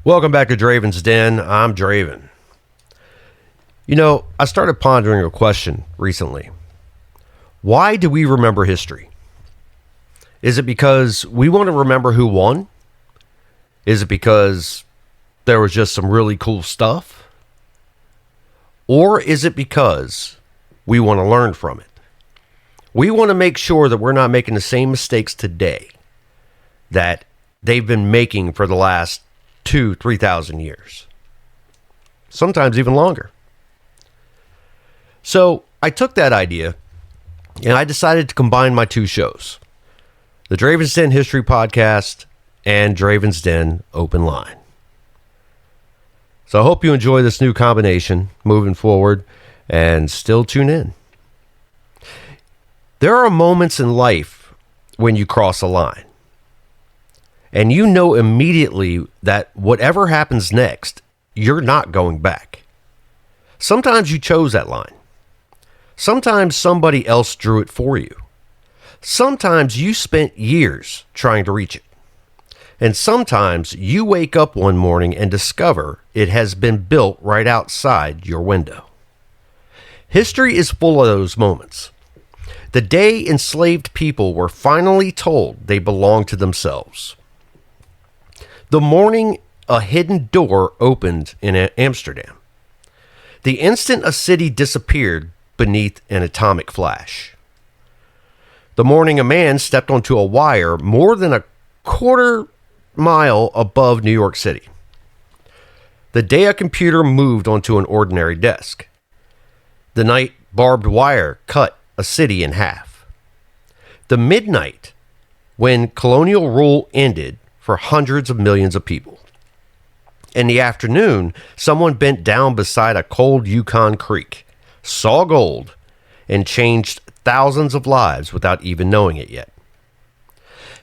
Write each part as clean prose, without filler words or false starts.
Welcome back to Dravin's Den. I'm Dravin. I started pondering a question recently. Why do we remember history? Is it because we want to remember who won? Is it because there was just some really cool stuff? Or is it because we want to learn from it? We want to make sure that we're not making the same mistakes today that they've been making for the last 3,000 years. Sometimes even longer. So I took that idea and I decided to combine my two shows, the Dravin's Den History Podcast and Dravin's Den Open Line. So I hope you enjoy this new combination moving forward and still tune in. There are moments in life when you cross a line. And you know immediately that whatever happens next, you're not going back. Sometimes you chose that line. Sometimes somebody else drew it for you. Sometimes you spent years trying to reach it. And sometimes you wake up one morning and discover it has been built right outside your window. History is full of those moments. The day enslaved people were finally told they belonged to themselves. The morning a hidden door opened in Amsterdam. The instant a city disappeared beneath an atomic flash. The morning a man stepped onto a wire more than a quarter mile above New York City. The day a computer moved onto an ordinary desk. The night barbed wire cut a city in half. The midnight when colonial rule ended for hundreds of millions of people. In the afternoon, someone bent down beside a cold Yukon creek, saw gold, and changed thousands of lives without even knowing it yet.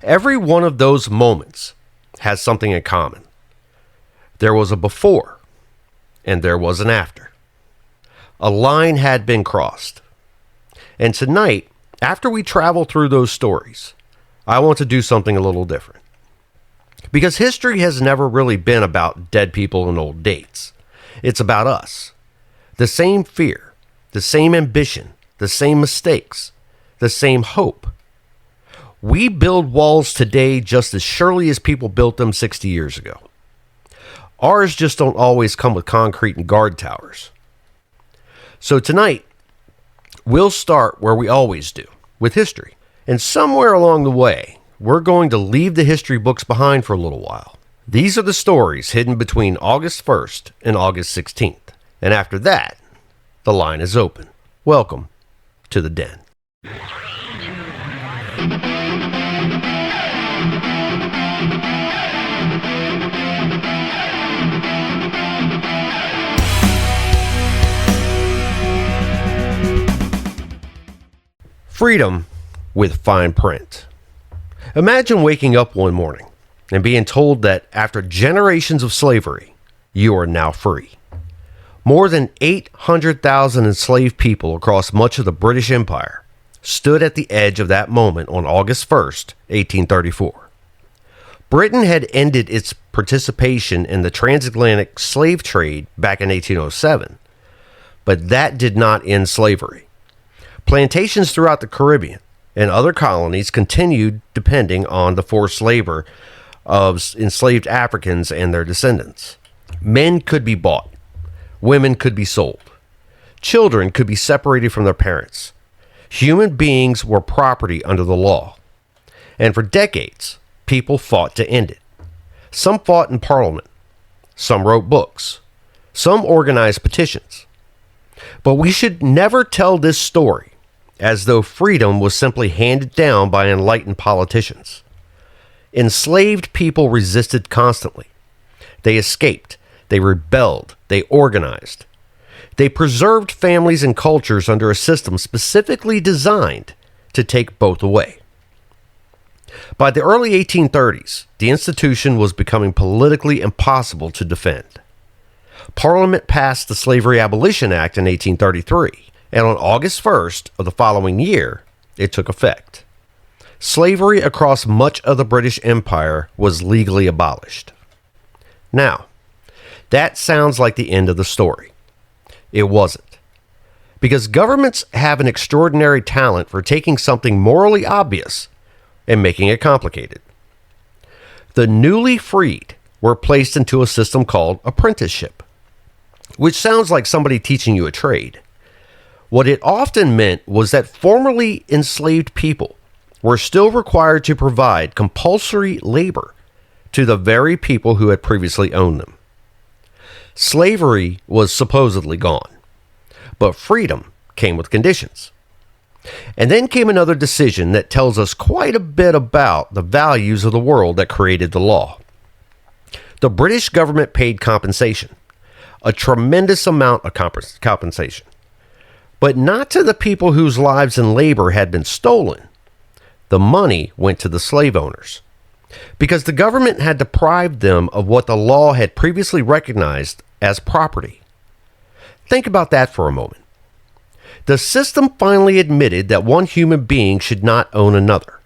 Every one of those moments has something in common. There was a before, and there was an after. A line had been crossed. And tonight, after we travel through those stories, I want to do something a little different. Because history has never really been about dead people and old dates. It's about us. The same fear, the same ambition, the same mistakes, the same hope. We build walls today just as surely as people built them 60 years ago. Ours just don't always come with concrete and guard towers. So tonight, we'll start where we always do, with history. And somewhere along the way, we're going to leave the history books behind for a little while. These are the stories hidden between August 1st and August 16th. And after that, the line is open. Welcome to the Den. Freedom with fine print. Imagine waking up one morning and being told that after generations of slavery, you are now free. More than 800,000 enslaved people across much of the British Empire stood at the edge of that moment on August 1st, 1834. Britain had ended its participation in the transatlantic slave trade back in 1807, but that did not end slavery. Plantations throughout the Caribbean and other colonies continued depending on the forced labor of enslaved Africans and their descendants. Men could be bought. Women could be sold. Children could be separated from their parents. Human beings were property under the law. And for decades, people fought to end it. Some fought in Parliament. Some wrote books. Some organized petitions. But we should never tell this story as though freedom was simply handed down by enlightened politicians. Enslaved people resisted constantly. They escaped. They rebelled. They organized. They preserved families and cultures under a system specifically designed to take both away. By the early 1830s, the institution was becoming politically impossible to defend. Parliament passed the Slavery Abolition Act in 1833, and on August 1st of the following year, it took effect. Slavery across much of the British Empire was legally abolished. Now, That sounds like the end of the story. It wasn't. Because governments have an extraordinary talent for taking something morally obvious and making it complicated. The newly freed were placed into a system called apprenticeship, which sounds like somebody teaching you a trade. What it often meant was that formerly enslaved people were still required to provide compulsory labor to the very people who had previously owned them. Slavery was supposedly gone, but freedom came with conditions. And then came another decision that tells us quite a bit about the values of the world that created the law. The British government paid compensation, a tremendous amount of compensation, but not to the people whose lives and labor had been stolen. The money went to the slave owners, because the government had deprived them of what the law had previously recognized as property. Think about that for a moment. The system finally admitted that one human being should not own another,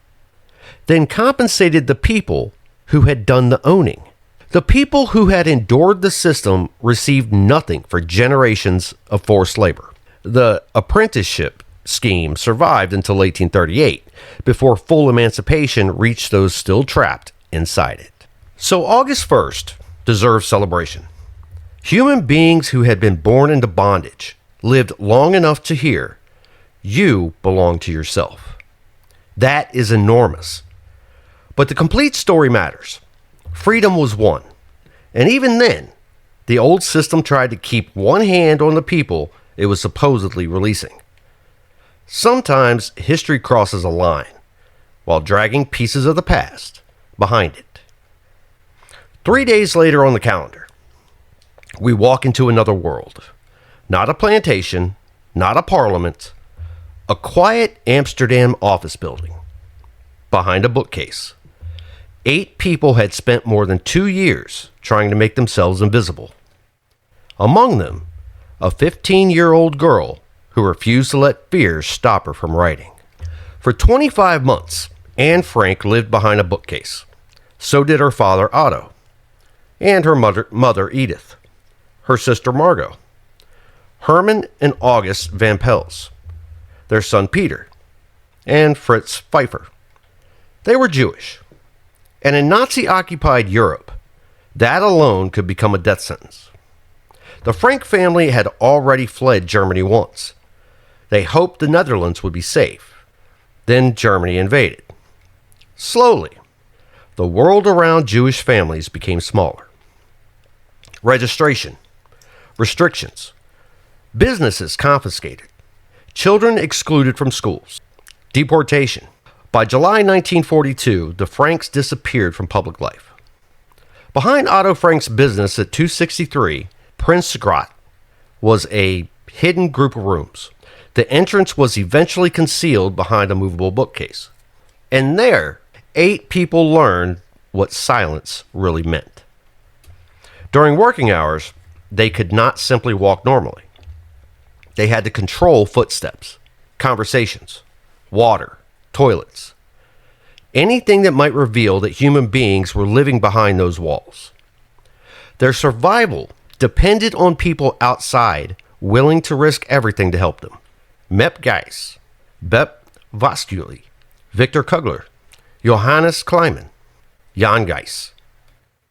then compensated the people who had done the owning. The people who had endured the system received nothing for generations of forced labor. The apprenticeship scheme survived until 1838, before full emancipation reached those still trapped inside it. So August 1st deserves celebration. Human beings who had been born into bondage lived long enough to hear, "You belong to yourself." That is enormous. But the complete story matters. Freedom was won. And even then, the old system tried to keep one hand on the people it was supposedly releasing. Sometimes history crosses a line while dragging pieces of the past behind it. 3 days later on the calendar, we walk into another world. Not a plantation, not a parliament, a quiet Amsterdam office building. Behind a bookcase, 8 people had spent more than 2 years trying to make themselves invisible. Among them, a 15-year-old girl who refused to let fear stop her from writing. For 25 months, Anne Frank lived behind a bookcase. So did her father, Otto, and her mother Edith, her sister, Margot, Herman and August Van Pels, their son, Peter, and Fritz Pfeiffer. They were Jewish. And in Nazi-occupied Europe, that alone could become a death sentence. The Frank family had already fled Germany once. They hoped the Netherlands would be safe. Then Germany invaded. Slowly, the world around Jewish families became smaller. Registration, restrictions, businesses confiscated, children excluded from schools, deportation. By July 1942, the Franks disappeared from public life. Behind Otto Frank's business at 263 Prinsgracht was a hidden group of rooms. The entrance was eventually concealed behind a movable bookcase. And there, 8 people learned what silence really meant. During working hours, they could not simply walk normally. They had to control footsteps, conversations, water, toilets, anything that might reveal that human beings were living behind those walls. Their survival depended on people outside willing to risk everything to help them. Mep Geiss, Bep Vastuli, Victor Kugler, Johannes Kleiman, Jan Geiss,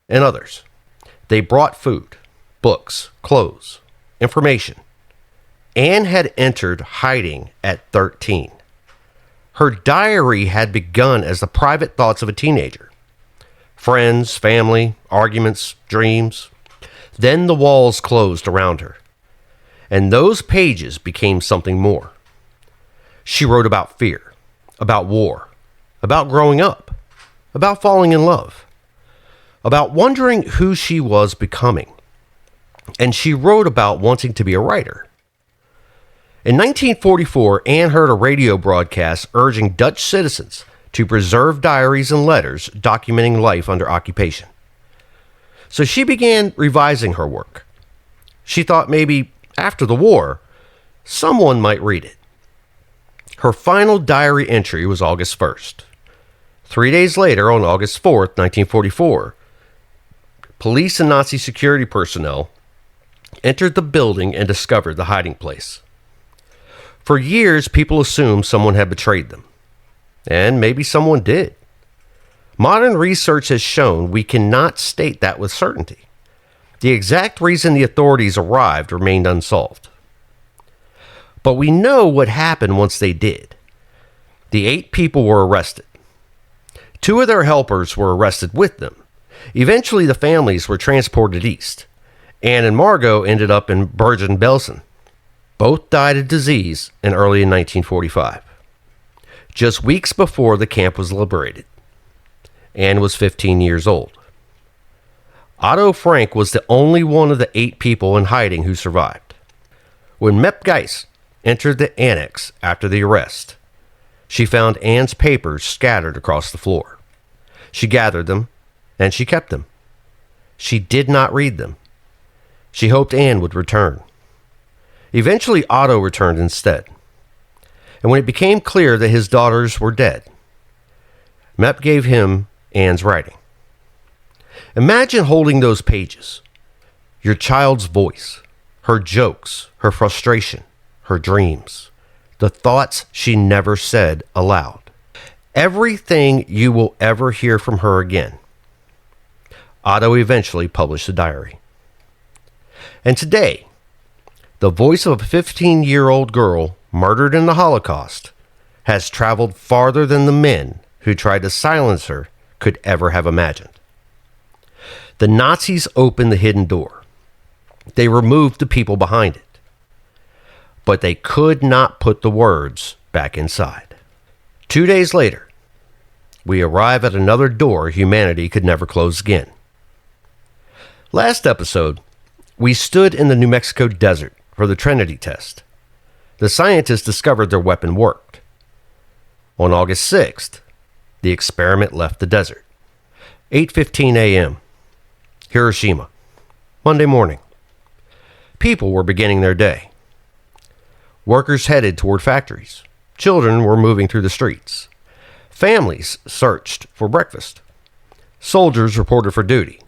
and others. They brought food, books, clothes, information. Anne had entered hiding at 13. Her diary had begun as the private thoughts of a teenager. Friends, family, arguments, dreams. Then the walls closed around her, and those pages became something more. She wrote about fear, about war, about growing up, about falling in love, about wondering who she was becoming. And she wrote about wanting to be a writer. In 1944, Anne heard a radio broadcast urging Dutch citizens to preserve diaries and letters documenting life under occupation. So she began revising her work. She thought maybe after the war, someone might read it. Her final diary entry was August 1st. 3 days later, on August 4th, 1944, police and Nazi security personnel entered the building and discovered the hiding place. For years, people assumed someone had betrayed them. And maybe someone did. Modern research has shown we cannot state that with certainty. The exact reason the authorities arrived remained unsolved. But we know what happened once they did. The 8 people were arrested. 2 of their helpers were arrested with them. Eventually, the families were transported east. Anne and Margot ended up in Bergen-Belsen. Both died of disease in early 1945. Just weeks before the camp was liberated. Anne was 15 years old. Otto Frank was the only one of the 8 people in hiding who survived. When Mep Geis entered the annex after the arrest, she found Anne's papers scattered across the floor. She gathered them, and she kept them. She did not read them. She hoped Anne would return. Eventually, Otto returned instead. And when it became clear that his daughters were dead, Mep gave him Anne's writing. Imagine holding those pages. Your child's voice, her jokes, her frustration, her dreams, the thoughts she never said aloud. Everything you will ever hear from her again. Otto eventually published a diary. And today, the voice of a 15-year-old girl murdered in the Holocaust has traveled farther than the men who tried to silence her could ever have imagined. The Nazis opened the hidden door. They removed the people behind it. But they could not put the words back inside. 2 days later, we arrive at another door humanity could never close again. Last episode, we stood in the New Mexico desert for the Trinity test. The scientists discovered their weapon worked. On August 6th, the experiment left the desert. 8:15 a.m. Hiroshima. Monday morning. People were beginning their day. Workers headed toward factories. Children were moving through the streets. Families searched for breakfast. Soldiers reported for duty.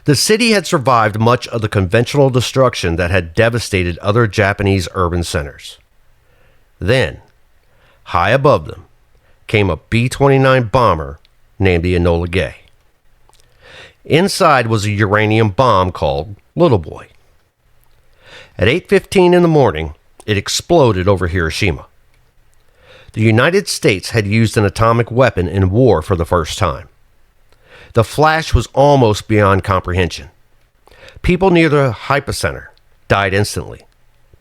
The city had survived much of the conventional destruction that had devastated other Japanese urban centers. Then, high above them, came a B-29 bomber named the Enola Gay. Inside was a uranium bomb called Little Boy. At 8:15 in the morning, it exploded over Hiroshima. The United States had used an atomic weapon in war for the first time. The flash was almost beyond comprehension. People near the hypocenter died instantly.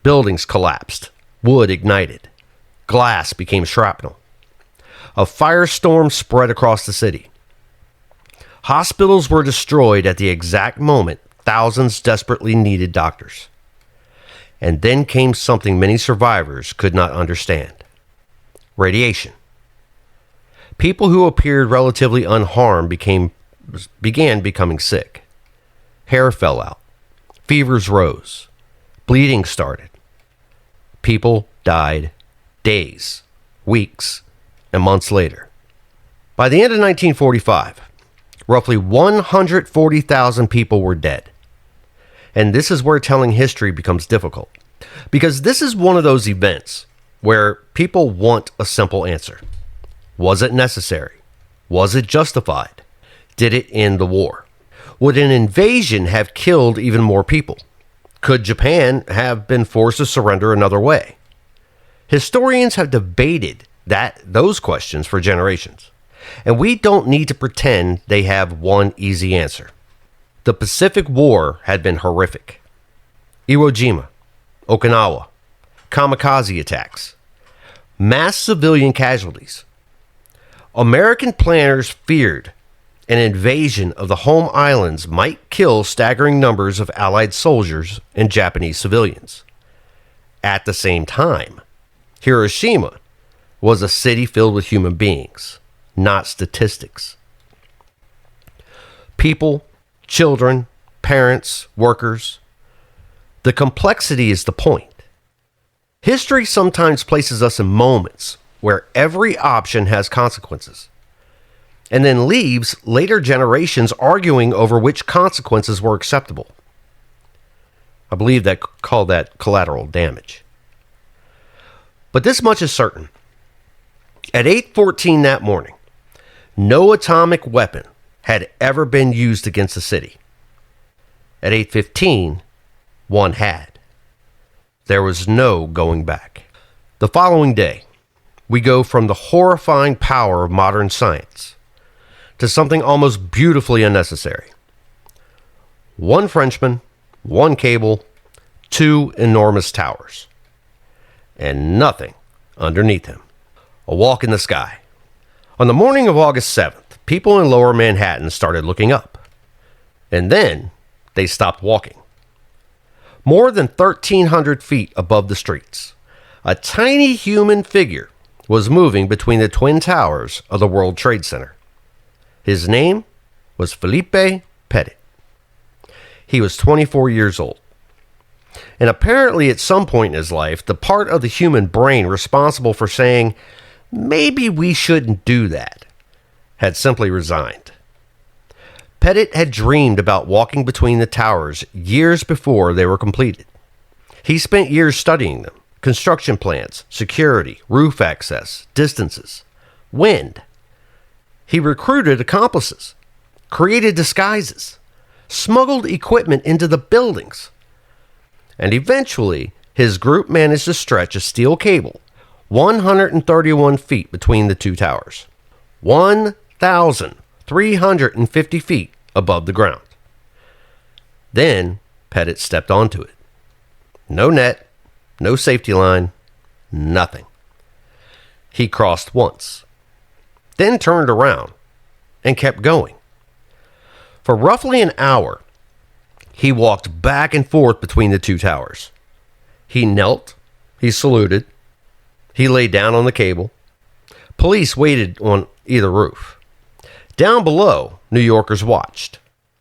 Buildings collapsed. Wood ignited. Glass became shrapnel. A firestorm spread across the city. Hospitals were destroyed at the exact moment thousands desperately needed doctors. And then came something many survivors could not understand. Radiation. People who appeared relatively unharmed began becoming sick. Hair fell out. Fevers rose. Bleeding started. People died days, weeks, and months later. By the end of 1945, roughly 140,000 people were dead. And this is where telling history becomes difficult. Because this is one of those events where people want a simple answer. Was it necessary? Was it justified? Did it end the war? Would an invasion have killed even more people? Could Japan have been forced to surrender another way? Historians have debated those questions for generations. And we don't need to pretend they have one easy answer. The Pacific War had been horrific. Iwo Jima, Okinawa, kamikaze attacks, mass civilian casualties. American planners feared an invasion of the home islands might kill staggering numbers of Allied soldiers and Japanese civilians. At the same time, Hiroshima was a city filled with human beings, not statistics. People, children, parents, workers. The complexity is the point. History sometimes places us in moments where every option has consequences. and then leaves later generations arguing over which consequences were acceptable. I believe they call that collateral damage. But this much is certain. At 8:14 that morning, no atomic weapon had ever been used against the city. At 8:15, one had. There was no going back. The following day, we go from the horrifying power of modern science to something almost beautifully unnecessary. One Frenchman, one cable, two enormous towers, and nothing underneath him. A walk in the sky. On the morning of August 7th, people in lower Manhattan started looking up. And then they stopped walking. More than 1,300 feet above the streets, a tiny human figure was moving between the twin towers of the World Trade Center. His name was Philippe Petit. He was 24 years old. And apparently at some point in his life, the part of the human brain responsible for saying, maybe we shouldn't do that, had simply resigned. Petit had dreamed about walking between the towers years before they were completed. He spent years studying them, construction plans, security, roof access, distances, wind. He recruited accomplices, created disguises, smuggled equipment into the buildings, and eventually his group managed to stretch a steel cable 131 feet between the two towers, 1,350 feet above the ground. Then Petit stepped onto it. No net, no safety line, nothing. He crossed once, then turned around and kept going. For roughly an hour, he walked back and forth between the two towers. He knelt, he saluted, he lay down on the cable. Police waited on either roof. Down below, New Yorkers watched.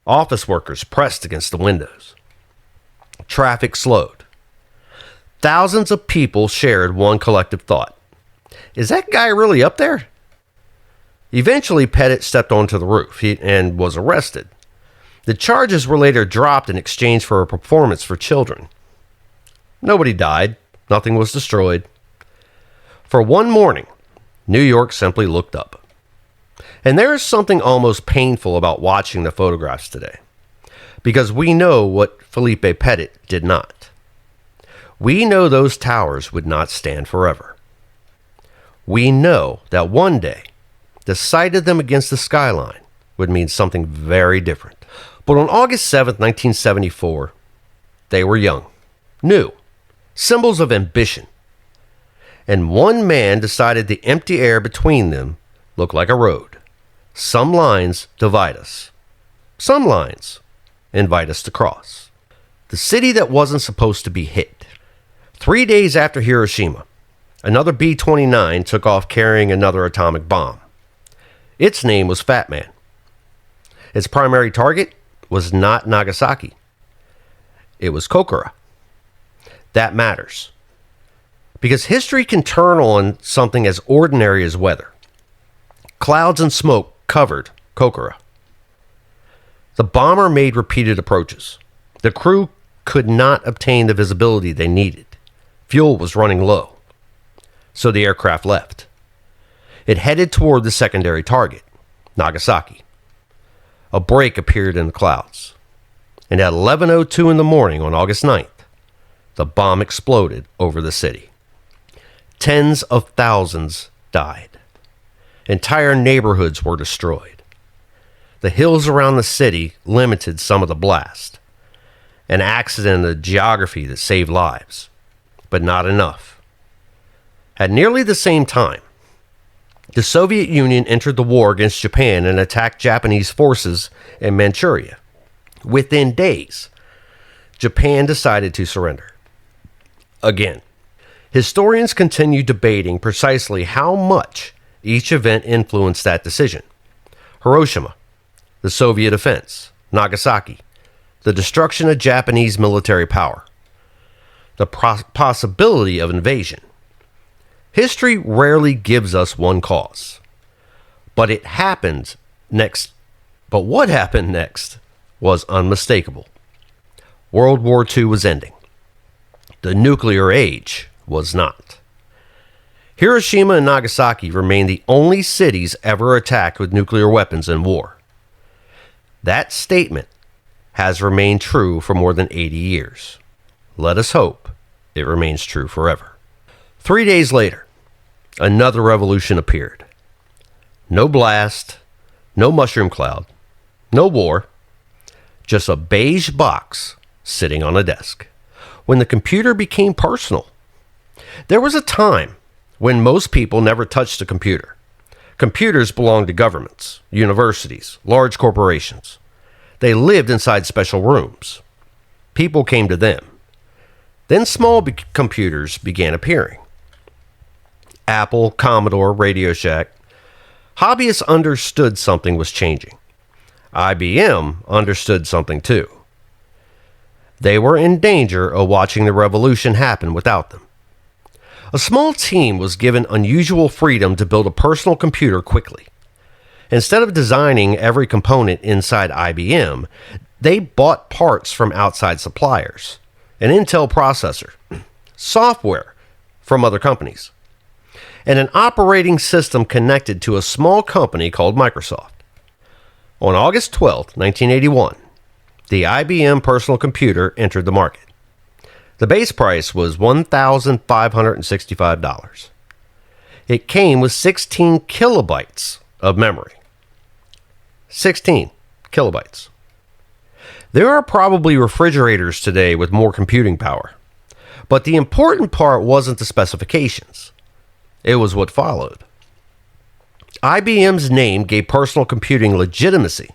Office workers pressed against the windows. Traffic slowed. Thousands of people shared one collective thought. Is that guy really up there? Eventually, Petit stepped onto the roof and was arrested. The charges were later dropped in exchange for a performance for children. Nobody died. Nothing was destroyed. For one morning, New York simply looked up. And there is something almost painful about watching the photographs today, because we know what Philippe Petit did not. We know those towers would not stand forever. We know that one day, the sight of them against the skyline would mean something very different. But on August 7th, 1974, they were young, new, symbols of ambition. And one man decided the empty air between them looked like a road. Some lines divide us. Some lines invite us to cross. The city that wasn't supposed to be hit. 3 days after Hiroshima, another B-29 took off carrying another atomic bomb. Its name was Fat Man. Its primary target was not Nagasaki. It was Kokura. That matters. Because history can turn on something as ordinary as weather. Clouds and smoke covered Kokura. The bomber made repeated approaches. The crew could not obtain the visibility they needed. Fuel was running low. So the aircraft left. It headed toward the secondary target, Nagasaki. A break appeared in the clouds. And at 11:02 in the morning on August 9th, the bomb exploded over the city. Tens of thousands died. Entire neighborhoods were destroyed. The hills around the city limited some of the blast. An accident in the geography that saved lives, but not enough. At nearly the same time, the Soviet Union entered the war against Japan and attacked Japanese forces in Manchuria. Within days, Japan decided to surrender. Again, historians continue debating precisely how much each event influenced that decision. Hiroshima, the Soviet offense, Nagasaki, the destruction of Japanese military power, the possibility of invasion. History rarely gives us one cause, But it happened next. But what happened next was unmistakable. World War II was ending. The nuclear age was not. Hiroshima and Nagasaki remained the only cities ever attacked with nuclear weapons in war. That statement has remained true for more than 80 years. Let us hope it remains true forever. 3 days later, another revolution appeared. No blast, no mushroom cloud, no war, just a beige box sitting on a desk. When the computer became personal. There was a time when most people never touched a computer. Computers belonged to governments, universities, large corporations. They lived inside special rooms. People came to them. Then small computers began appearing. Apple, Commodore, Radio Shack. Hobbyists understood something was changing. IBM understood something too. They were in danger of watching the revolution happen without them. A small team was given unusual freedom to build a personal computer quickly. Instead of designing every component inside IBM, they bought parts from outside suppliers, an Intel processor, software from other companies, and an operating system connected to a small company called Microsoft. On August 12, 1981, the IBM personal computer entered the market. The base price was $1,565. It came with 16 kilobytes of memory. 16 kilobytes. There are probably refrigerators today with more computing power, but the important part wasn't the specifications. It was what followed. IBM's name gave personal computing legitimacy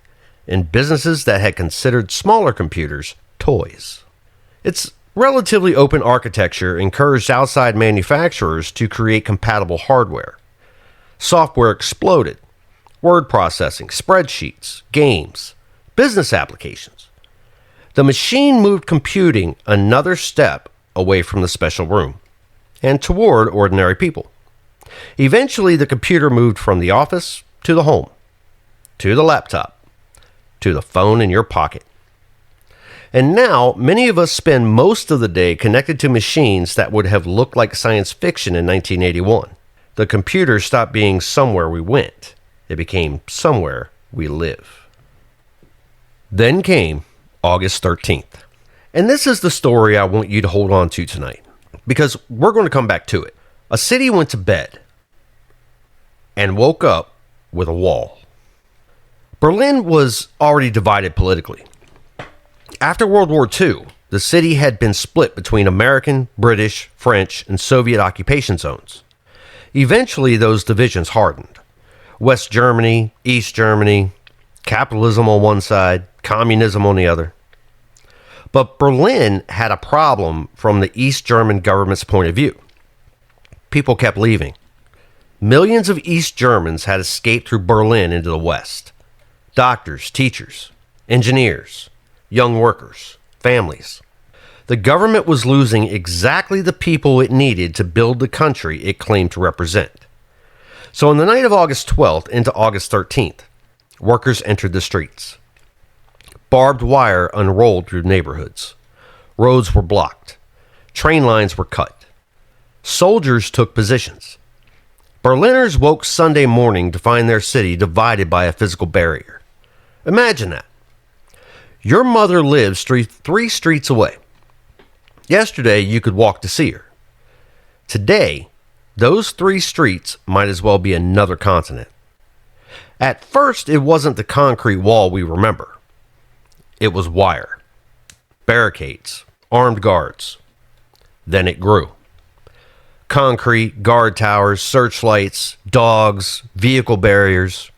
in businesses that had considered smaller computers toys. Its relatively open architecture encouraged outside manufacturers to create compatible hardware. Software exploded. Word processing, spreadsheets, games, business applications. The machine moved computing another step away from the special room and toward ordinary people. Eventually, the computer moved from the office to the home, to the laptop, to the phone in your pocket. And now, many of us spend most of the day connected to machines that would have looked like science fiction in 1981. The computer stopped being somewhere we went. It became somewhere we live. Then came August 13th. And this is the story I want you to hold on to tonight, because we're going to come back to it. A city went to bed and woke up with a wall. Berlin was already divided politically. After World War II, the city had been split between American, British, French, and Soviet occupation zones. Eventually, those divisions hardened. West Germany, East Germany, capitalism on one side, communism on the other. But Berlin had a problem from the East German government's point of view. People kept leaving. Millions of East Germans had escaped through Berlin into the West. Doctors, teachers, engineers, young workers, families. The government was losing exactly the people it needed to build the country it claimed to represent. So on the night of August 12th into August 13th, workers entered the streets. Barbed wire unrolled through neighborhoods. Roads were blocked. Train lines were cut. Soldiers took positions. Berliners woke Sunday morning to find their city divided by a physical barrier. Imagine that. Your mother lives three streets away. Yesterday, you could walk to see her. Today, those 3 streets might as well be another continent. At first, it wasn't the concrete wall we remember. It was wire, barricades, armed guards. Then it grew. Concrete, guard towers, searchlights, dogs, vehicle barriers.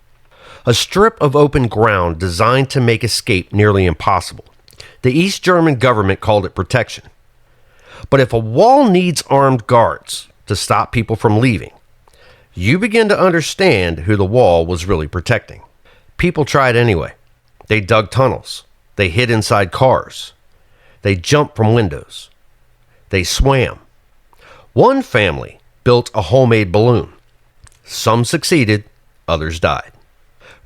A strip of open ground designed to make escape nearly impossible. The East German government called it protection. But if a wall needs armed guards to stop people from leaving, you begin to understand who the wall was really protecting. People tried anyway. They dug tunnels. They hid inside cars. They jumped from windows. They swam. One family built a homemade balloon. Some succeeded, others died.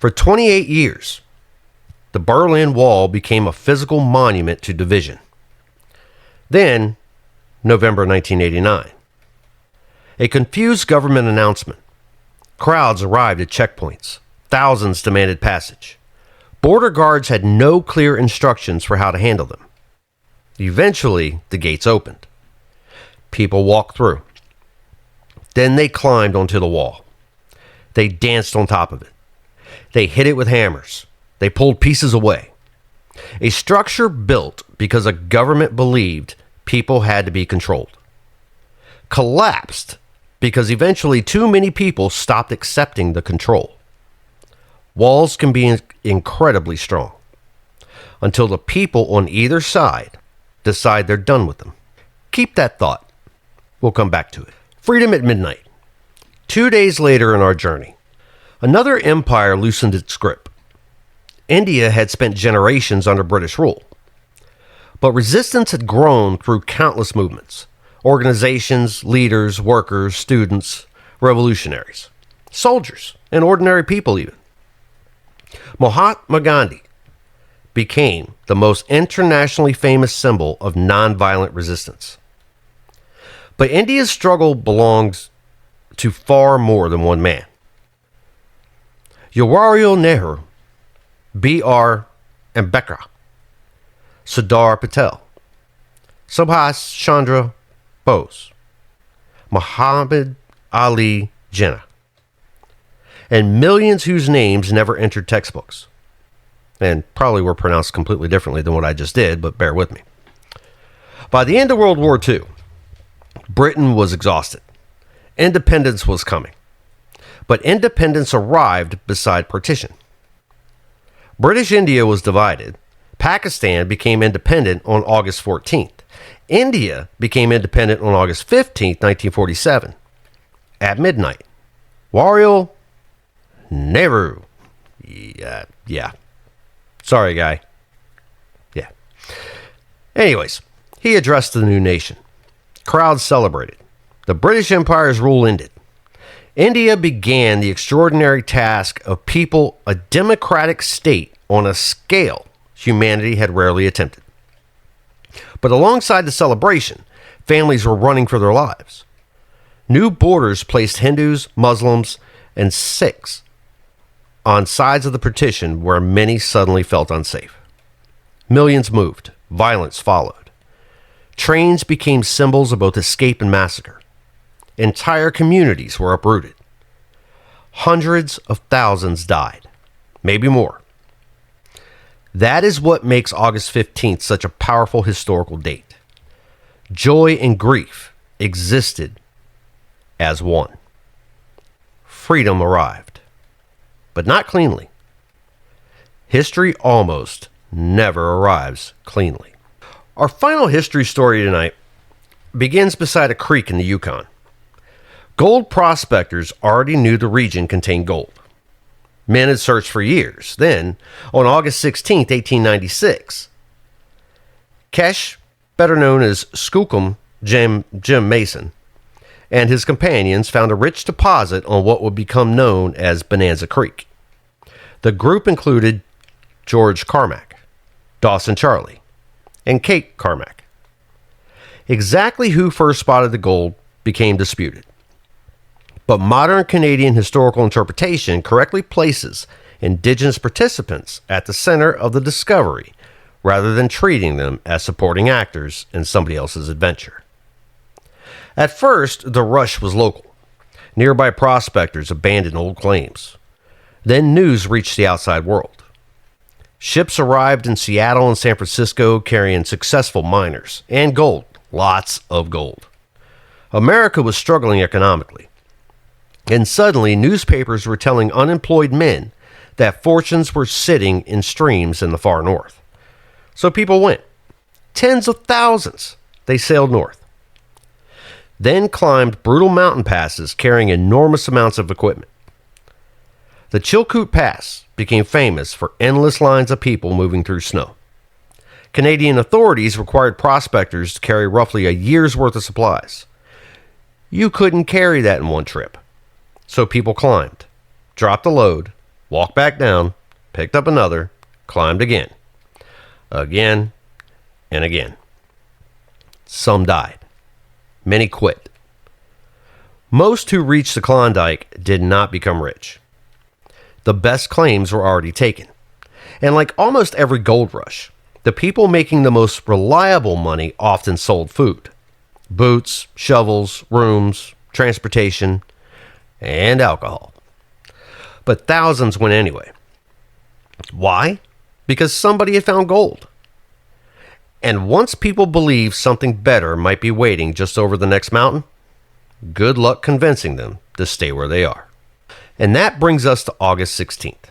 For 28 years, the Berlin Wall became a physical monument to division. Then, November 1989. A confused government announcement. Crowds arrived at checkpoints. Thousands demanded passage. Border guards had no clear instructions for how to handle them. Eventually, the gates opened. People walked through. Then they climbed onto the wall. They danced on top of it. They hit it with hammers. They pulled pieces away. A structure built because a government believed people had to be controlled. Collapsed because eventually too many people stopped accepting the control. Walls can be incredibly strong until the people on either side decide they're done with them. Keep that thought. We'll come back to it. Freedom at midnight. 2 days later in our journey, another empire loosened its grip. India had spent generations under British rule, but resistance had grown through countless movements. Organizations, leaders, workers, students, revolutionaries, soldiers, and ordinary people even. Mahatma Gandhi became the most internationally famous symbol of nonviolent resistance. But India's struggle belongs to far more than one man. Jawaharlal Nehru, B.R. Ambedkar, Sardar Patel, Subhas Chandra Bose, Muhammad Ali Jinnah, and millions whose names never entered textbooks, and probably were pronounced completely differently than what I just did, but bear with me. By the end of World War II, Britain was exhausted. Independence was coming. But independence arrived beside partition. British India was divided. Pakistan became independent on August 14th. India became independent on August 15th, 1947. At midnight, Jawaharlal Nehru. Yeah. Sorry, guy. Yeah. Anyways, he addressed the new nation. Crowds celebrated. The British Empire's rule ended. India began the extraordinary task of people a democratic state on a scale humanity had rarely attempted. But alongside the celebration, families were running for their lives. New borders placed Hindus, Muslims, and Sikhs on sides of the partition where many suddenly felt unsafe. Millions moved. Violence followed. Trains became symbols of both escape and massacre. Entire communities were uprooted. Hundreds of thousands died, maybe more. That is what makes August 15th such a powerful historical date. Joy and grief existed as one. Freedom arrived, but not cleanly. History almost never arrives cleanly. Our final history story tonight begins beside a creek in the Yukon. Gold prospectors already knew the region contained gold. Men had searched for years. Then, on August 16, 1896, Kesh, better known as Skookum Jim Mason, and his companions found a rich deposit on what would become known as Bonanza Creek. The group included George Carmack, Dawson Charlie, and Kate Carmack. Exactly who first spotted the gold became disputed. But modern Canadian historical interpretation correctly places Indigenous participants at the center of the discovery rather than treating them as supporting actors in somebody else's adventure. At first, the rush was local. Nearby prospectors abandoned old claims. Then news reached the outside world. Ships arrived in Seattle and San Francisco carrying successful miners and gold, lots of gold. America was struggling economically. And suddenly, newspapers were telling unemployed men that fortunes were sitting in streams in the far north. So people went. Tens of thousands. They sailed north. Then climbed brutal mountain passes carrying enormous amounts of equipment. The Chilkoot Pass became famous for endless lines of people moving through snow. Canadian authorities required prospectors to carry roughly a year's worth of supplies. You couldn't carry that in one trip. So people climbed, dropped a load, walked back down, picked up another, climbed again. Again and again. Some died. Many quit. Most who reached the Klondike did not become rich. The best claims were already taken. And like almost every gold rush, the people making the most reliable money often sold food. Boots, shovels, rooms, transportation, and alcohol. But thousands went anyway. Why? Because somebody had found gold. And once people believed something better might be waiting just over the next mountain, good luck convincing them to stay where they are. And that brings us to August 16th.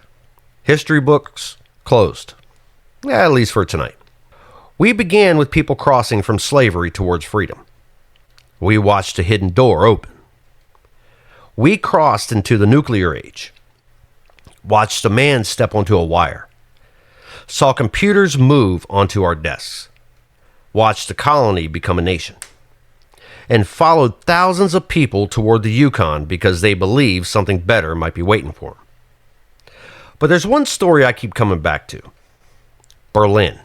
History books closed. At least for tonight. We began with people crossing from slavery towards freedom. We watched a hidden door open. We crossed into the nuclear age. Watched a man step onto a wire. Saw computers move onto our desks. Watched a colony become a nation. And followed thousands of people toward the Yukon because they believed something better might be waiting for them. But there's one story I keep coming back to. Berlin.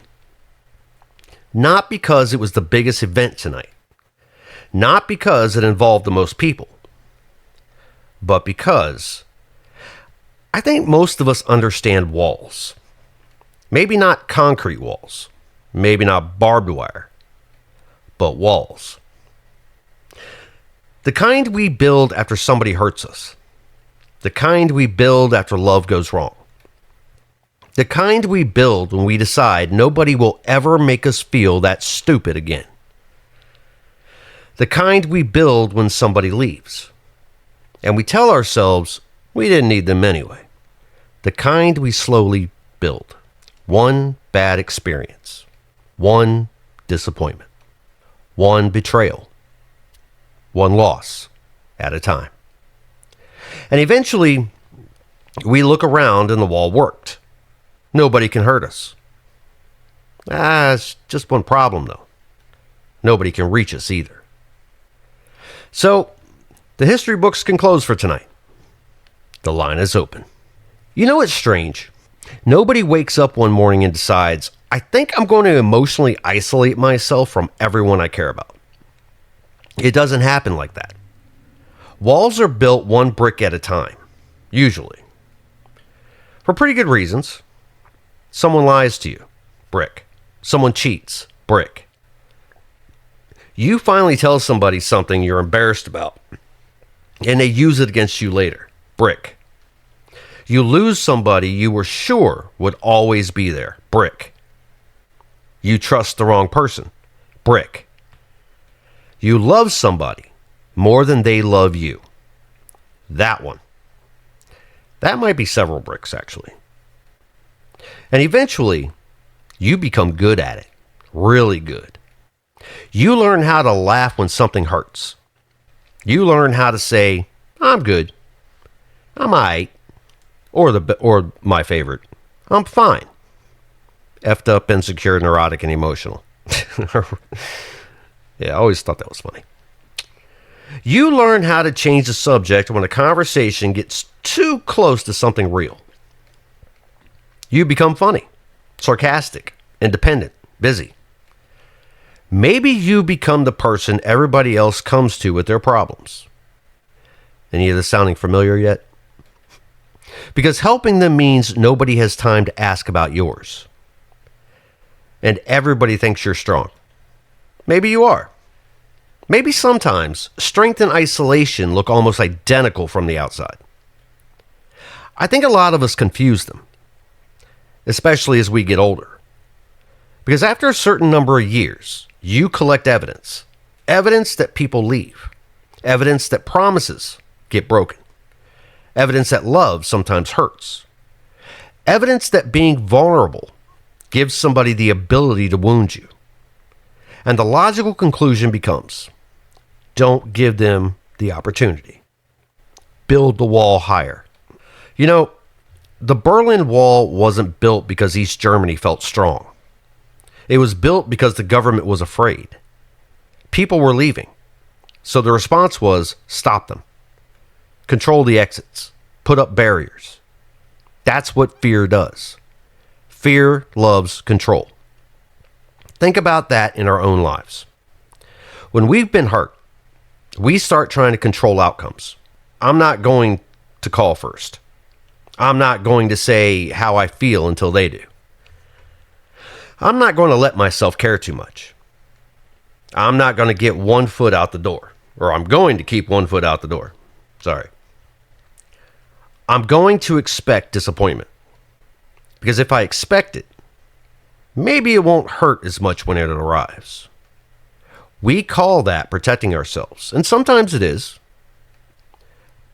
Not because it was the biggest event tonight. Not because it involved the most people. But because I think most of us understand walls. Maybe not concrete walls. Maybe not barbed wire. But walls. The kind we build after somebody hurts us. The kind we build after love goes wrong. The kind we build when we decide nobody will ever make us feel that stupid again. The kind we build when somebody leaves. And we tell ourselves we didn't need them anyway. The kind we slowly build. One bad experience. One disappointment. One betrayal. One loss at a time. And eventually, we look around and the wall worked. Nobody can hurt us. It's just one problem, though. Nobody can reach us either. So, the history books can close for tonight. The line is open. You know what's strange? Nobody wakes up one morning and decides, I think I'm going to emotionally isolate myself from everyone I care about. It doesn't happen like that. Walls are built one brick at a time, usually. For pretty good reasons. Someone lies to you, brick. Someone cheats, brick. You finally tell somebody something you're embarrassed about, and they use it against you later, brick. You lose somebody you were sure would always be there, brick. You trust the wrong person, brick. You love somebody more than they love you. That one. That might be several bricks, actually. And eventually, you become good at it. Really good. You learn how to laugh when something hurts. You learn how to say, I'm good. I'm alright. Or my favorite, I'm fine. Effed up, insecure, neurotic, and emotional. Yeah, I always thought that was funny. You learn how to change the subject when a conversation gets too close to something real. You become funny, sarcastic, independent, busy. Maybe you become the person everybody else comes to with their problems. Any of this sounding familiar yet? Because helping them means nobody has time to ask about yours. And everybody thinks you're strong. Maybe you are. Maybe sometimes strength and isolation look almost identical from the outside. I think a lot of us confuse them, especially as we get older. Because after a certain number of years, you collect evidence. Evidence that people leave. Evidence that promises get broken. Evidence that love sometimes hurts. Evidence that being vulnerable gives somebody the ability to wound you. And the logical conclusion becomes, don't give them the opportunity. Build the wall higher. You know, the Berlin Wall wasn't built because East Germany felt strong. It was built because the government was afraid. People were leaving. So the response was, stop them. Control the exits. Put up barriers. That's what fear does. Fear loves control. Think about that in our own lives. When we've been hurt, we start trying to control outcomes. I'm not going to call first. I'm not going to say how I feel until they do. I'm not going to let myself care too much. I'm not going to get 1 foot out the door. Or I'm going to keep 1 foot out the door. Sorry. I'm going to expect disappointment. Because if I expect it, maybe it won't hurt as much when it arrives. We call that protecting ourselves. And sometimes it is.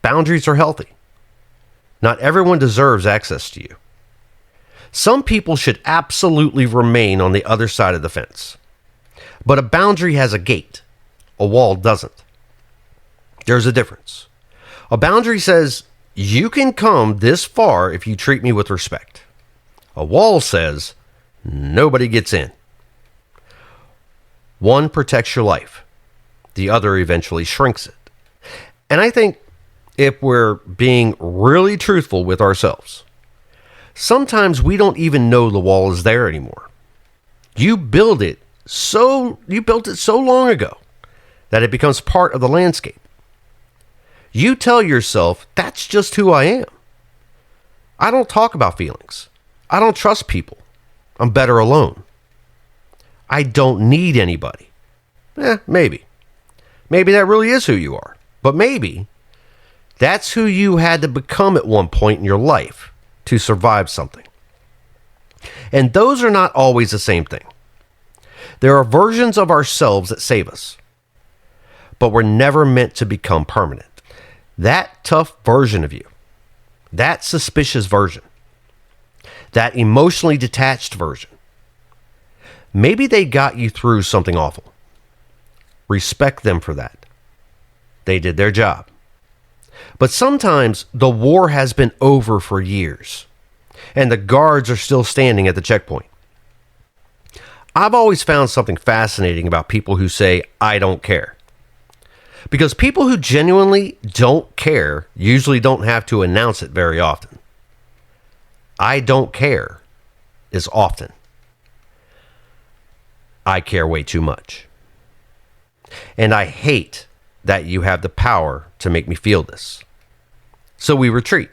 Boundaries are healthy. Not everyone deserves access to you. Some people should absolutely remain on the other side of the fence. But a boundary has a gate. A wall doesn't. There's a difference. A boundary says, you can come this far if you treat me with respect. A wall says, nobody gets in. One protects your life. The other eventually shrinks it. And I think if we're being really truthful with ourselves, sometimes we don't even know the wall is there anymore. You built it so long ago that it becomes part of the landscape. You tell yourself, that's just who I am. I don't talk about feelings. I don't trust people. I'm better alone. I don't need anybody. Maybe. Maybe that really is who you are. But maybe that's who you had to become at one point in your life to survive something. And those are not always the same thing. There are versions of ourselves that save us, but we're never meant to become permanent. That tough version of you, that suspicious version, that emotionally detached version, maybe they got you through something awful. Respect them for that. They did their job. But sometimes the war has been over for years, and the guards are still standing at the checkpoint. I've always found something fascinating about people who say, I don't care. Because people who genuinely don't care usually don't have to announce it very often. I don't care is often. I care way too much. And I hate that you have the power to make me feel this. So we retreat.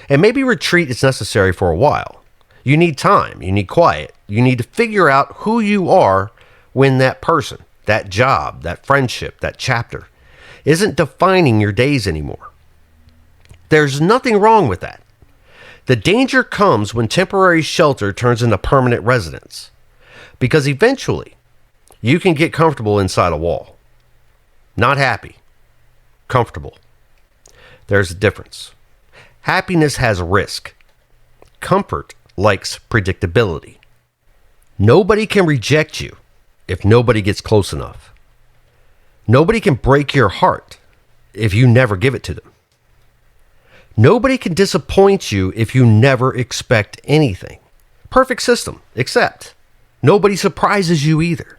And maybe retreat is necessary for a while. You need time. You need quiet. You need to figure out who you are when that person, that job, that friendship, that chapter isn't defining your days anymore. There's nothing wrong with that. The danger comes when temporary shelter turns into permanent residence. Because eventually, you can get comfortable inside a wall. Not happy. Comfortable. There's a difference. Happiness has risk. Comfort likes predictability. Nobody can reject you if nobody gets close enough. Nobody can break your heart if you never give it to them. Nobody can disappoint you if you never expect anything. Perfect system, except nobody surprises you either.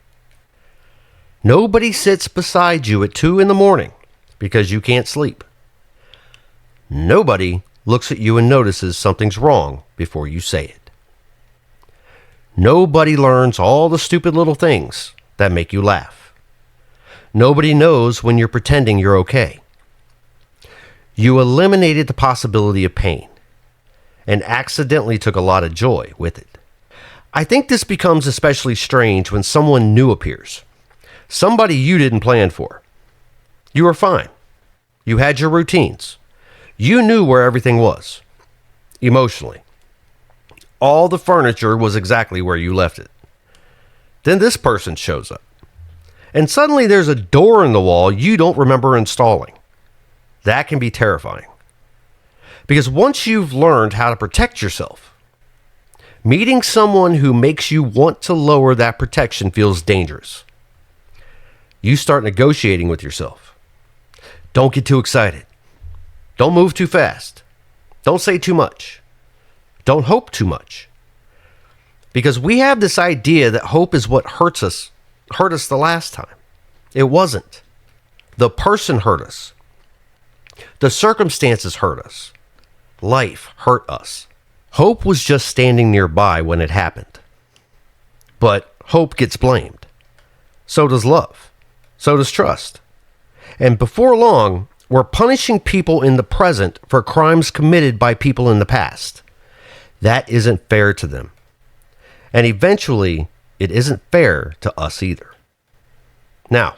Nobody sits beside you at 2 a.m. because you can't sleep. Nobody looks at you and notices something's wrong before you say it. Nobody learns all the stupid little things that make you laugh. Nobody knows when you're pretending you're okay. You eliminated the possibility of pain and accidentally took a lot of joy with it. I think this becomes especially strange when someone new appears. Somebody you didn't plan for. You were fine. You had your routines. You knew where everything was. Emotionally. All the furniture was exactly where you left it. Then this person shows up. And suddenly there's a door in the wall you don't remember installing. That can be terrifying. Because once you've learned how to protect yourself, meeting someone who makes you want to lower that protection feels dangerous. You start negotiating with yourself. Don't get too excited. Don't move too fast. Don't say too much. Don't hope too much. Because we have this idea that hope is what hurt us the last time. It wasn't. The person hurt us. The circumstances hurt us. life hurt us. Hope was just standing nearby when it happened. But hope gets blamed. So does love. So does trust. And before long, we're punishing people in the present for crimes committed by people in the past. That isn't fair to them. And eventually, it isn't fair to us either. Now,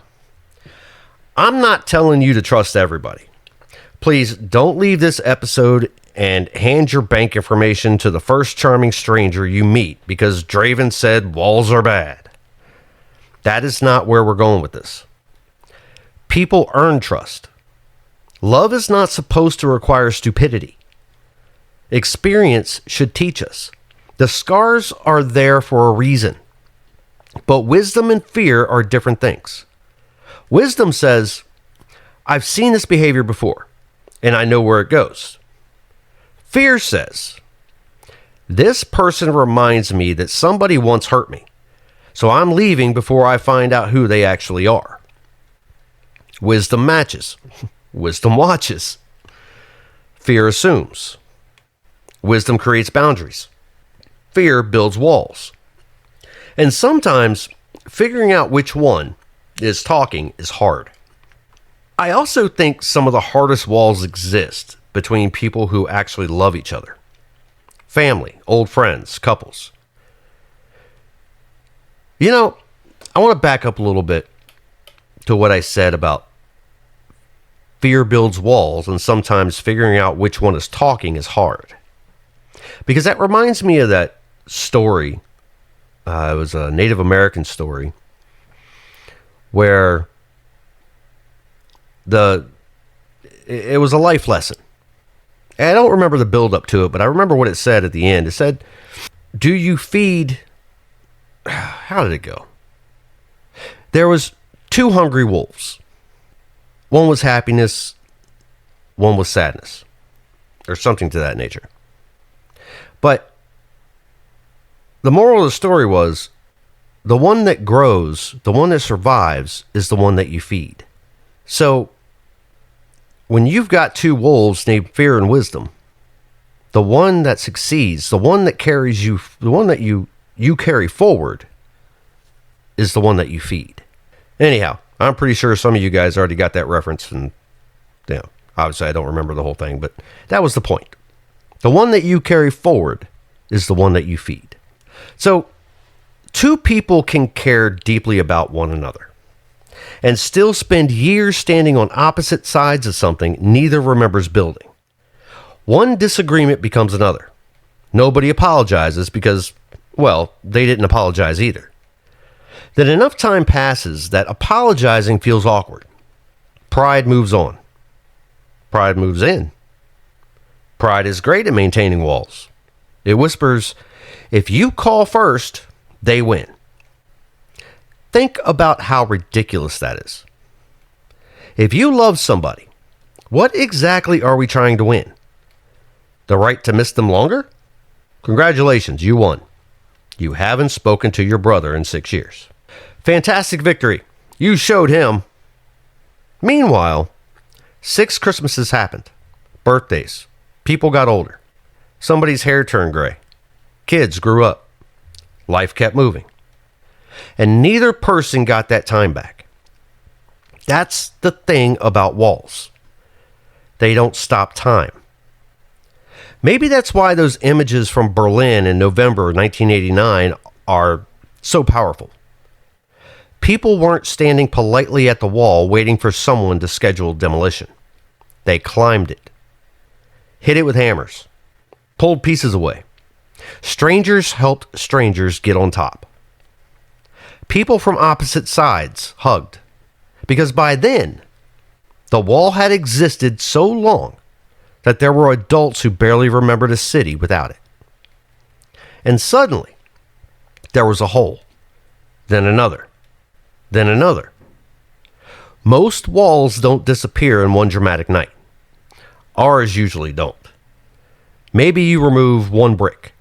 I'm not telling you to trust everybody. Please don't leave this episode and hand your bank information to the first charming stranger you meet because Dravin said walls are bad. That is not where we're going with this. People earn trust. Love is not supposed to require stupidity. Experience should teach us. The scars are there for a reason. But wisdom and fear are different things. Wisdom says, I've seen this behavior before, and I know where it goes. Fear says, this person reminds me that somebody once hurt me, so I'm leaving before I find out who they actually are. Wisdom matches. Wisdom watches. Fear assumes. Wisdom creates boundaries. Fear builds walls. And sometimes figuring out which one is talking is hard. I also think some of the hardest walls exist between people who actually love each other. Family, old friends, couples. You know, I want to back up a little bit to what I said about fear builds walls, and sometimes figuring out which one is talking is hard. Because that reminds me of that story. It was a Native American story where it was a life lesson. And I don't remember the build up to it, but I remember what it said at the end. It said, do you feed... How did it go? There was 2 hungry wolves. One was happiness, one was sadness, or something to that nature. But the moral of the story was, the one that grows, the one that survives, is the one that you feed. So, when you've got 2 wolves named fear and wisdom, the one that succeeds, the one that carries you, the one that you carry forward, is the one that you feed. Anyhow, I'm pretty sure some of you guys already got that reference, and obviously I don't remember the whole thing, but that was the point. The one that you carry forward is the one that you feed. So, 2 people can care deeply about one another and still spend years standing on opposite sides of something neither remembers building. One disagreement becomes another. Nobody apologizes because, well, they didn't apologize either. Then enough time passes that apologizing feels awkward. Pride moves on. Pride moves in. Pride is great at maintaining walls. It whispers, if you call first, they win. Think about how ridiculous that is. If you love somebody, what exactly are we trying to win? The right to miss them longer? Congratulations, you won. You haven't spoken to your brother in 6 years. Fantastic victory. You showed him. Meanwhile, 6 Christmases happened. Birthdays. People got older. Somebody's hair turned gray. Kids grew up. Life kept moving. And neither person got that time back. That's the thing about walls. They don't stop time. Maybe that's why those images from Berlin in November 1989 are so powerful. People weren't standing politely at the wall waiting for someone to schedule demolition. They climbed it, hit it with hammers, pulled pieces away. Strangers helped strangers get on top. People from opposite sides hugged, because by then, the wall had existed so long that there were adults who barely remembered a city without it. And suddenly, there was a hole, then another, then another. Most walls don't disappear in one dramatic night. Ours usually don't. Maybe you remove 1 brick.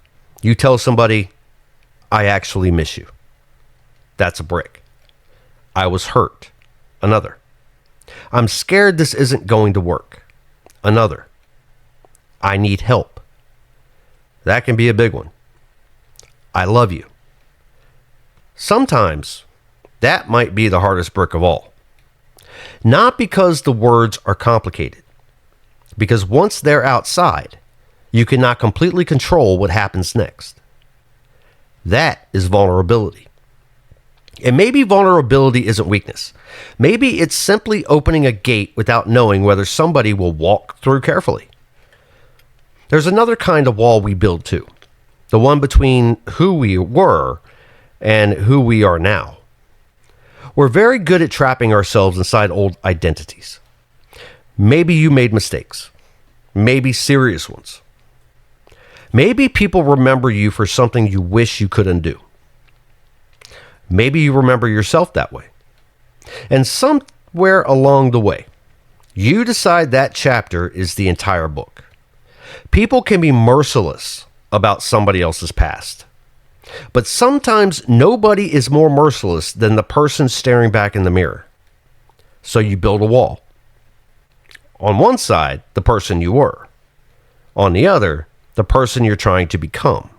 You tell somebody, I actually miss you. That's a brick. I was hurt. Another. I'm scared this isn't going to work. Another. I need help. That can be a big one. I love you. Sometimes that might be the hardest brick of all. Not because the words are complicated, because once they're outside, you cannot completely control what happens next. That is vulnerability. And maybe vulnerability isn't weakness. Maybe it's simply opening a gate without knowing whether somebody will walk through carefully. There's another kind of wall we build too. The one between who we were and who we are now. We're very good at trapping ourselves inside old identities. Maybe you made mistakes. Maybe serious ones. Maybe people remember you for something you wish you could undo. Maybe you remember yourself that way. And somewhere along the way, you decide that chapter is the entire book. People can be merciless about somebody else's past. But sometimes nobody is more merciless than the person staring back in the mirror. So you build a wall. On one side, the person you were. On the other, the person you're trying to become.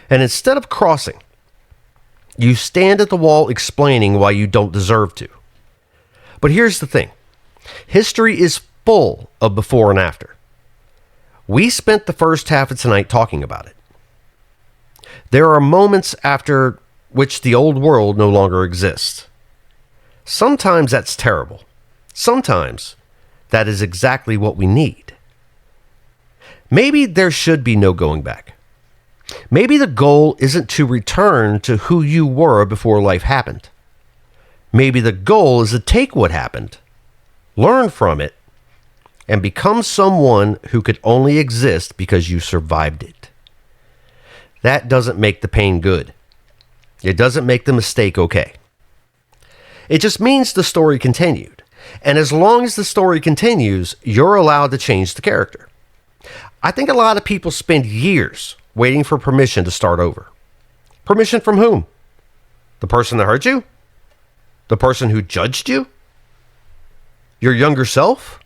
And instead of crossing, you stand at the wall explaining why you don't deserve to. But here's the thing. History is full of before and after. We spent the first half of tonight talking about it. There are moments after which the old world no longer exists. Sometimes that's terrible. Sometimes that is exactly what we need. Maybe there should be no going back. Maybe the goal isn't to return to who you were before life happened. Maybe the goal is to take what happened, learn from it, and become someone who could only exist because you survived it. That doesn't make the pain good. It doesn't make the mistake okay. It just means the story continued. And as long as the story continues, you're allowed to change the character. I think a lot of people spend years waiting for permission to start over. Permission from whom? The person that hurt you? The person who judged you? Your younger self?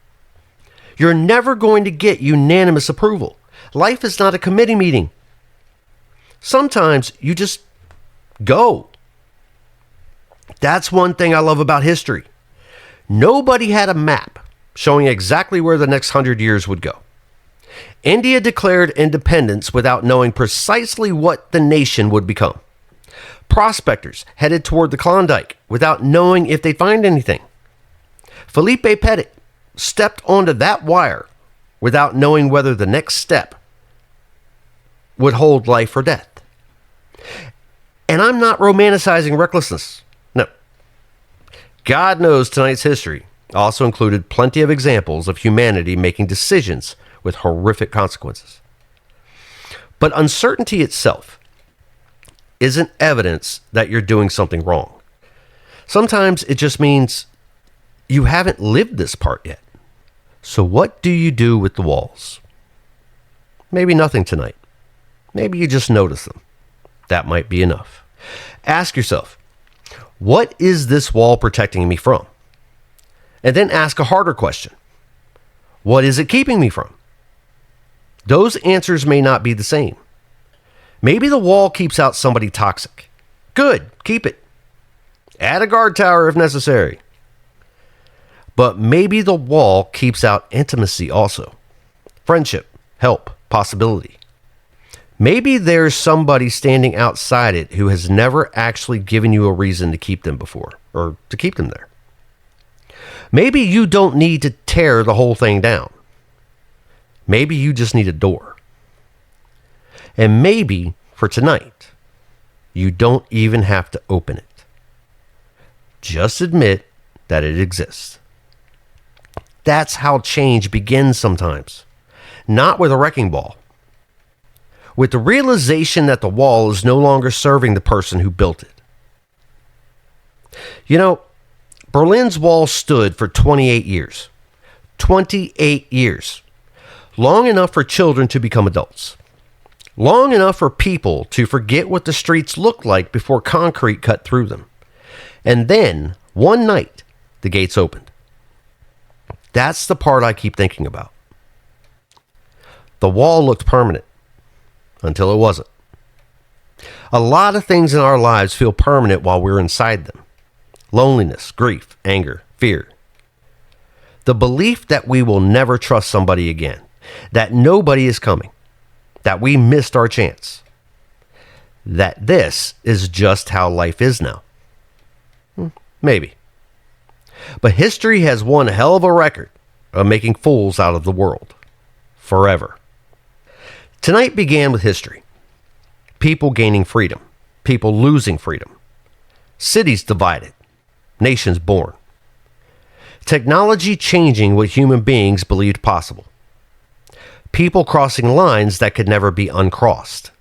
You're never going to get unanimous approval. Life is not a committee meeting. Sometimes you just go. That's one thing I love about history. Nobody had a map showing exactly where the next 100 years would go. India declared independence without knowing precisely what the nation would become. Prospectors headed toward the Klondike without knowing if they'd find anything. Felipe Petit stepped onto that wire without knowing whether the next step would hold life or death. And I'm not romanticizing recklessness. No. God knows tonight's history also included plenty of examples of humanity making decisions with horrific consequences. But uncertainty itself isn't evidence that you're doing something wrong. Sometimes it just means you haven't lived this part yet. So what do you do with the walls? Maybe nothing tonight. Maybe you just notice them. That might be enough. Ask yourself, what is this wall protecting me from? And then ask a harder question. What is it keeping me from? Those answers may not be the same. Maybe the wall keeps out somebody toxic. Good, keep it. Add a guard tower if necessary. But maybe the wall keeps out intimacy also. Friendship, help, possibility. Maybe there's somebody standing outside it who has never actually given you a reason to keep them before, or to keep them there. Maybe you don't need to tear the whole thing down. Maybe you just need a door. And maybe, for tonight, you don't even have to open it. Just admit that it exists. That's how change begins sometimes. Not with a wrecking ball. With the realization that the wall is no longer serving the person who built it. You know, Berlin's wall stood for 28 years. 28 years. Long enough for children to become adults. Long enough for people to forget what the streets looked like before concrete cut through them. And then, one night, the gates opened. That's the part I keep thinking about. The wall looked permanent until it wasn't. A lot of things in our lives feel permanent while we're inside them. Loneliness, grief, anger, fear. The belief that we will never trust somebody again, that nobody is coming, that we missed our chance, that this is just how life is now. Maybe. But history has one hell of a record of making fools out of the world. Forever. Tonight began with history. People gaining freedom. People losing freedom. Cities divided. Nations born. Technology changing what human beings believed possible. People crossing lines that could never be uncrossed.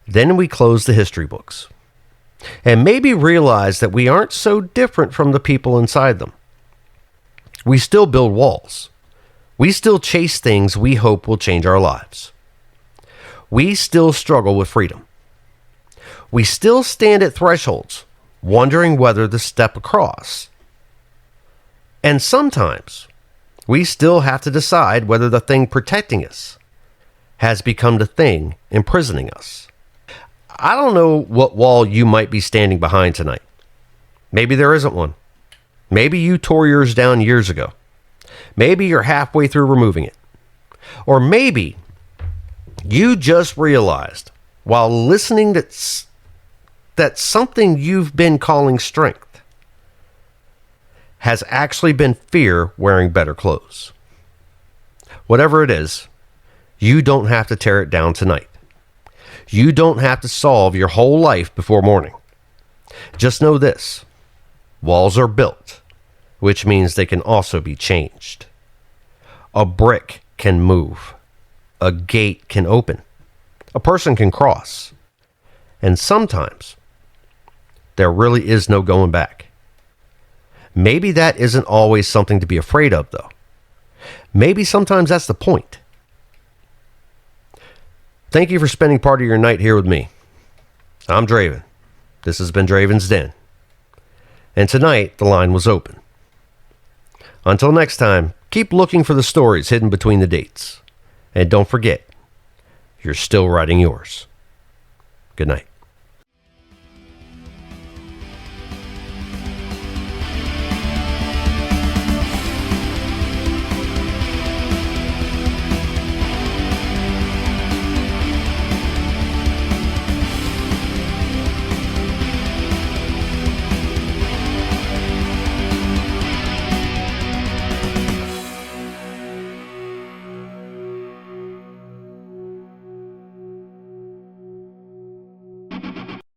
Then we closed the history books. And maybe realize that we aren't so different from the people inside them. We still build walls. We still chase things we hope will change our lives. We still struggle with freedom. We still stand at thresholds, wondering whether to step across. And sometimes, we still have to decide whether the thing protecting us has become the thing imprisoning us. I don't know what wall you might be standing behind tonight. Maybe there isn't one. Maybe you tore yours down years ago. Maybe you're halfway through removing it. Or maybe you just realized while listening that something you've been calling strength has actually been fear wearing better clothes. Whatever it is, you don't have to tear it down tonight. You don't have to solve your whole life before morning. Just know this. Walls are built, which means they can also be changed. A brick can move. A gate can open. A person can cross. And sometimes, there really is no going back. Maybe that isn't always something to be afraid of, though. Maybe sometimes that's the point. Thank you for spending part of your night here with me. I'm Dravin. This has been Dravin's Den. And tonight, the line was open. Until next time, keep looking for the stories hidden between the dates. And don't forget, you're still writing yours. Good night.